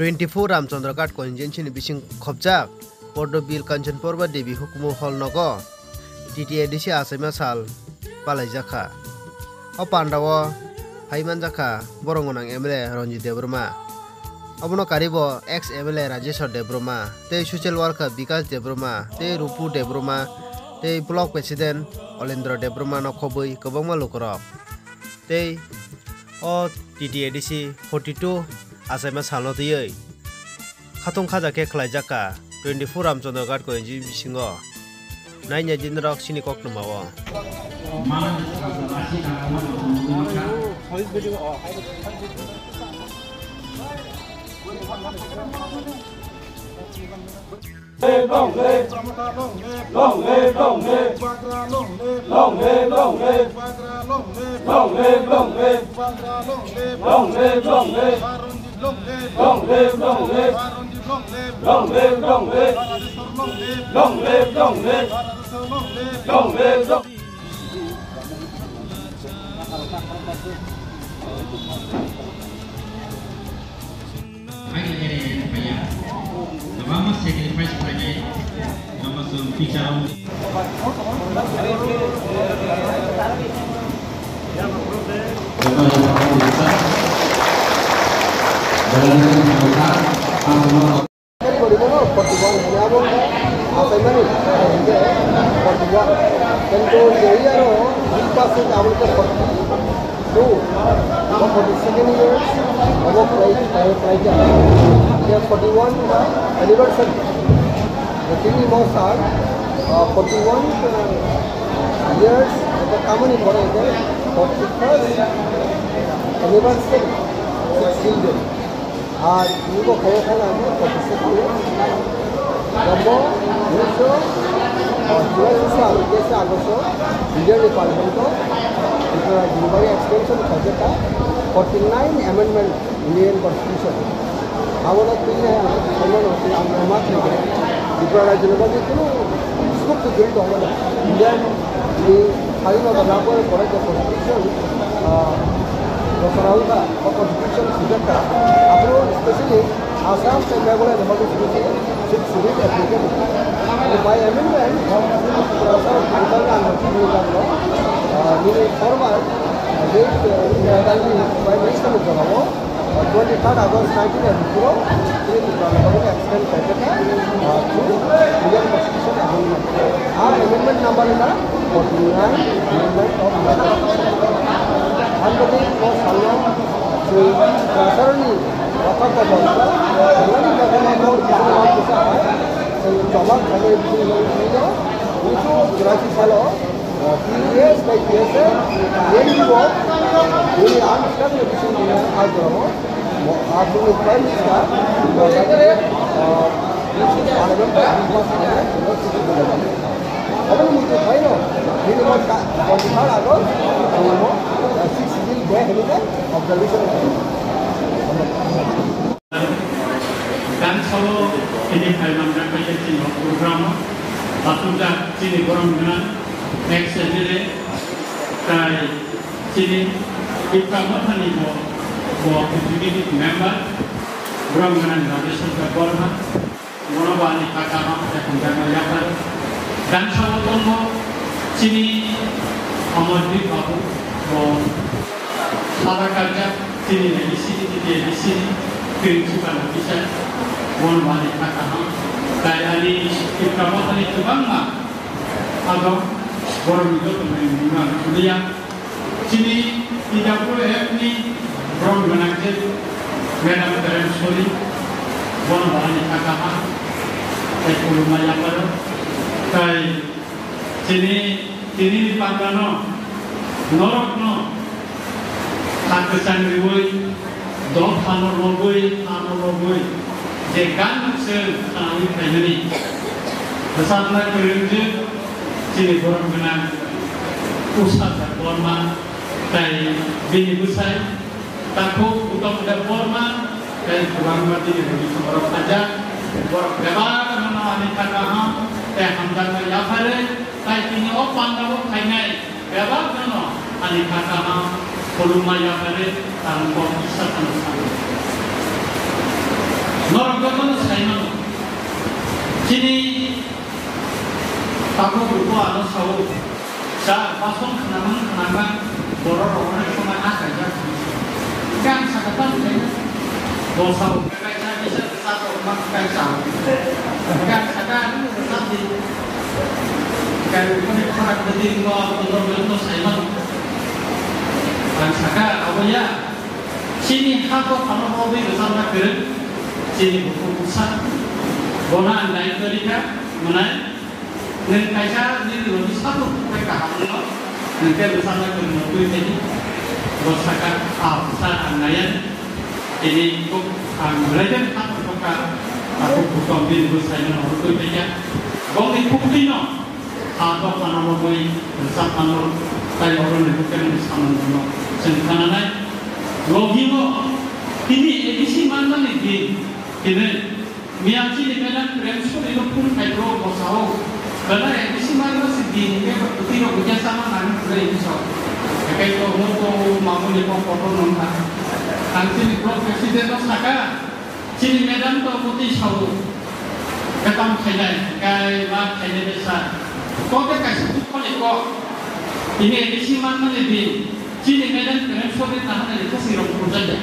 24 Ramchandra Ghat Convention bising khopjak Pordo Bill Kanchan Porba Devi Hukumu Hall Nogo TTADC Asaima Sal Palaijaka O Pandawa Haimanjaka Borongonang MLA Ronjit Debroma Abono Karibo ex MLA Rajeshwar Debroma Te social worker Bikas Debroma Te Rupu Debroma Te block president Olendra Debroma no khobui kobangma lukorok Te O TTADC 42 Asaima salno tiyei khatung khaja ke khlaijaka 24 Ramchandra Ghat ko inji bisingo naina jinrok sini kok namawo Long live, long live, long live, long live, long live, long live, long live, long live, long live, long live, long live, long live, long live, long live, long live, long live, long. Vamos sacrifice project vamos bicara anniversary. The Tilly Moss are 41 years of the common important 41st anniversary 6 children. You go for 46 years. Number also Indian Department of Extension Project 49 Amendment Indian Constitution. Our opinion Tripura University scope to build over Indian the file of the number for the constitution constitution Sujata especially Assam and Meghalaya Level 6 civil applicable. By amendment forward late Prime Minister 23rd August 1984 extend Indian Constitution Amendment. Our amendment number is 49 Amendment of Handling was followed to concerning Wakata Bonsa, only government Jawab Graci Salo, PAS by PSA, NGO, we understand the mission Agro, after the Prime Minister, dan solo ini kalau mereka jadi program batuja sini orang dengan next sendiri dari sini kita makan itu buat executive member orang dengan Rajeshwar Borma monobali kakak yang jaga jaga dan solo tomo sini Amadri Babu buat salah kerja sini di sini principal officer monobali kakak dari kita makan itu bangga atau orang itu teman-teman dia sini tidak boleh ni orang menangkap mereka dalam suri orang banyak kakak ekor maya pada kai sini di pangkano norok no kakesan riwoi dok hanor logoi jekan se kami kajani bersama kerja sini orang menang pusat forma dari bini besar takut untuk ada forma dan kurang mati dari orang aja orang lebar menawani katahan hamdan ya pare kai ini opan dawo kainai lebar mana ani katahan koluma ya pare tanpa bisa sama Sini aku berdoa anak sahu, saya pasang kenangan boror orang cuma ada aja. Kan sakatan saya, bos sahu, saya bisa satu orang kan sahu, kan sakatan satu. Kalau kita orang berdiri untuk saya malu. Dan sakatan apa ya? Sini aku kalau mau bersama kerja, sini buku pusat. Bona andai kerja, mana? Nengkaisa ni lebih satu mereka hamil, nengkai bersama kerja itu ini, bersama pusat andaian ini kok belajar tak buka, aku buka bin bersama orang itu saja. Bang ini bukti no, aku pernah membeli bersama kayak orang itu kan bersama orang, sekarang logimo ini edisi mana nih ini mianci di mana remsur itu pun kayak lo bosau karena edisi mana sih di ini betul betul sama nanti sudah ini so kayak lo mau di foto nonton nanti di profesi itu saka cini medan tuh putih sau ketemu kayak mak kayak besar kok kayak sebut kok ini edisi mana nih Cini medan remsur itu tahan itu sirong saja.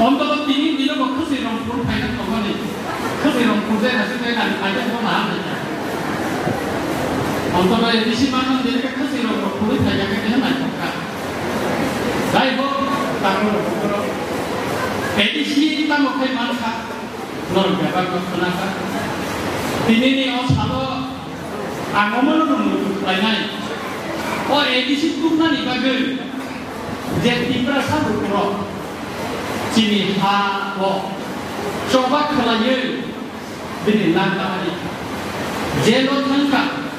Untuk ini dia mau kesirong pun kayak apa nih? Kesirong saja nasi kayak ada pun ada. Untuk edisi mana dia kesirong pun kayak kita nak cakap. Baik bu, tahu bu. Edisi kita mau kayak mana? Luar biasa kenapa? Ini nih os kalau angomol dulu lainnya. Oh edisi tu nani bagai jadi perasaan berkurang. Cini ha wo coba kelanya bini langkah ini. Jelo tangka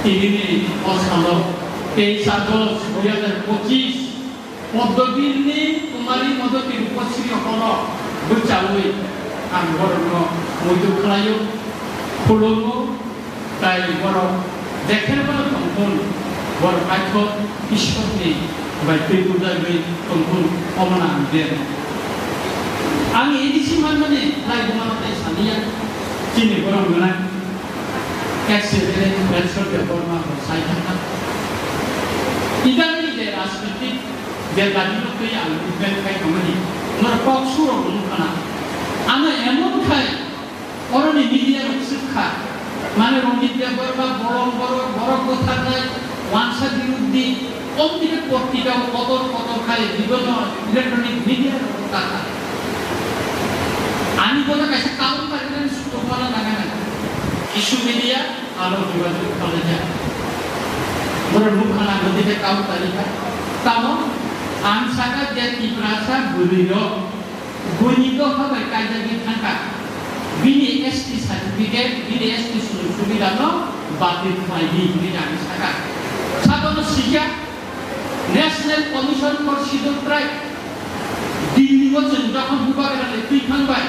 ini ni osalo pesado 2025 Podobin ni kemarin modo tiruposiri okolo bercawi anggorno muju kelayu pulumu tai borok dekher bala kampun bor paithot ishwar ni baiti budai kampun omana der ani edisi manmane lai bumate sania chini borong gana accident transfer के फॉर्मा हो cycle इधर नहीं दे राष्ट्रपति देवदानी लोग तो यार event का कमनी मर पॉक्सुर और उनका आना एमोन खाए और उन्हें मीडिया लोग सिखा माने रोमिडिया बरबा बरो को थाना वांसा दिरुद्दी ओम दिके पोर्टिका कोतर खाए जीवन इलेक्ट्रॉनिक मीडिया लोग ताका आनी बोला कैसे काम करने सुतो वाला लगा ना isu media kalau juga kerja berhubungan dengan dia kau tadi kan kamu ansaka jadi perasa beliau bunyido apa kajian kita bini ST certificate bini ST sudah no batin lagi bini ansaka satu sejak National Commission for Scheduled Tribe di luar sudah membuka dengan lebih kambai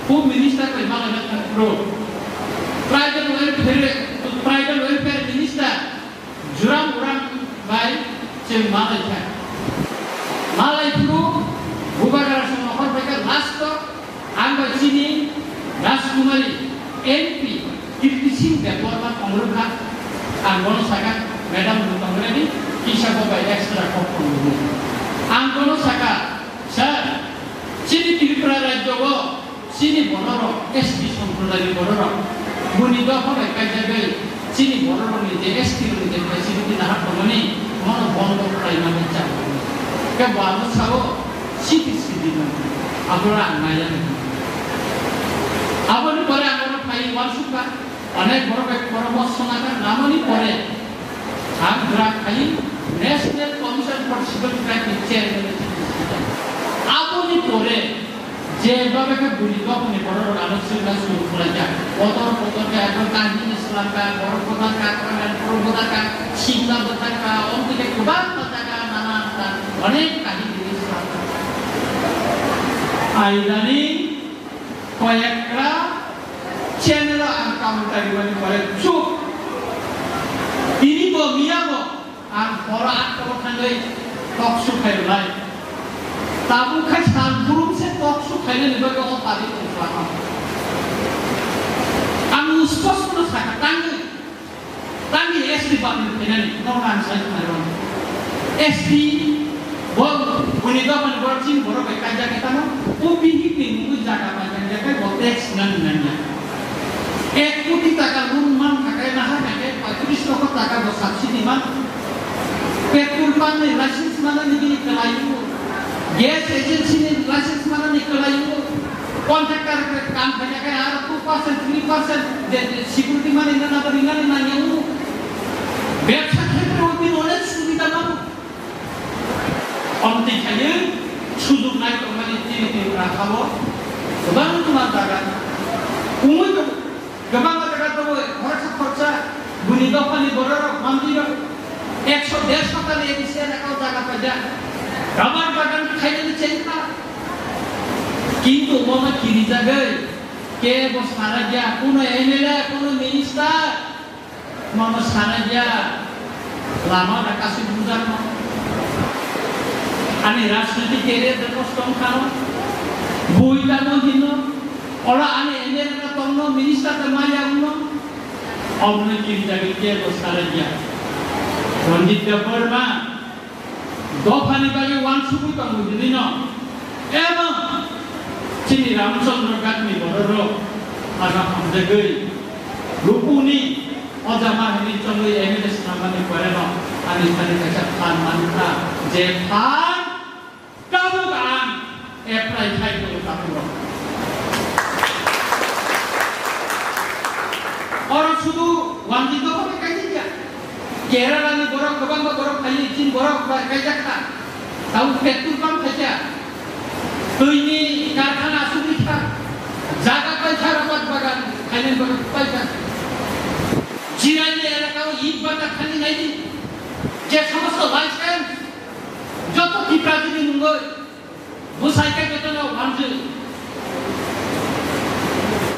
Home Minister Malaysia Pro Tribal Welfare Minister Juram by Malaysia. Malaysia Bubakar Sonohor mereka last angga sini Raskumari MP Kirtising Department Pemerintahan Anggono Saka Madam Bukanggreni kisah bapak ekstra kopong Anggono Saka sir sini Tripura Rajowo sini Bororo ST Sampradaya Bororo Bunyido apa kajian sini borong ni JST ni sini di nahar pemani mana bondo prima macam ke baru sawo siti mana apa orang naya apa ni pada orang pai warsuka anak borong masalah nama ni pada agra kai National Commission for Scheduled Tribe chairman apa ni pada जेबाबे के बुरीको पनि बडो आलोचना सुरु खुलाजा पतर के advertising इस्लामका बडो पत्रका प्रबन्धकका शिक्षा बताका अन्तिके कुबात बताका नाना अनेक काही जिनिस आइदानी कयेकटा চ্যানেল আনকাউন্টারি মানে করে চুপ তিনিবো মিয়াবো আর বড় আত্মকথালৈ talk show খাইলাই Tabu kai san burung se tok su kai ne ba ko ta di ko fa ST button penani no man sai maron ST bol unidopan working boro ke kaja kita no ubihi pingu jaga panjang jaga botex nan nanya 1 কোটি টাকা loan মান থাকায় না হয় 35 লক্ষ টাকা subsidy মান petrol পাম্পের লাইসেন্স মানে নিবি কলাইবো গ্যাস এজেন্সির লাইসেন্স মানে নিকলাইবো কন্ট্রাক্টর কাম করে আর 2% 3% যে সিকিউরিটি মানে না তো রিঙ্গানি না নিউ ব্যবসা ক্ষেত্রে ওই অনেক সুবিধা পাবো অন্তে খাইয়ে সুযোগ নাই তো মানে তিনি রাখাবো গোবাং তোমার জায়গা কুমুই তো গোবাং জায়গা তো খরচা গুনি দফানি বড় মান্দির 100-150 টাকা এদিকে রাখাও জায়গা পাজা রাবার বাগান খাইলে চিন্তা কিন্তু মনে কিনি যাবে কে বসারা যা কোন এমএলএ কোন মিনিস্টার মনে সারা যা লামা কাছে বুঝানো আমি রাজনৈতিক এরিয়াতে কষ্টম খানো বইটা মহিন ওরা আমি এমএলএ তন্ন মিনিস্টারতে মাইয়া উনো অমনে কিনি যাবে কে বসারা যা রঞ্জিত বর্মা দফানি বাগে ওয়ান সুবুত দিন এবং চিনি রামচন্দ্র গান্ধী বড় আগা হামজাগৈ রূপুনি অজামাহিনী চলো এমএলএ নামানি করে ন আমি খালি কাছে ফান মানতা যে ফান কাবু গান এপ্লাই খাই করে কাপুর আর শুধু ওয়ানজিত হবে কাইজি যা কেরালানি বড় গবাং বড় খালি চিন বড় কাইজা খা তাও পেট্রোল পাম্প খাইজা তৈনি কারখানা সুবিধা জায়গা পয়সা রবাদ বাগান খাইলেন বড় পয়সা জিরাইলে এলাকাও ইট বাটা খালি নাই যে সমস্ত লাইসেন্স যত কি প্রাচীন মুঙ্গই বুসাইকে বেতন ভাঙছে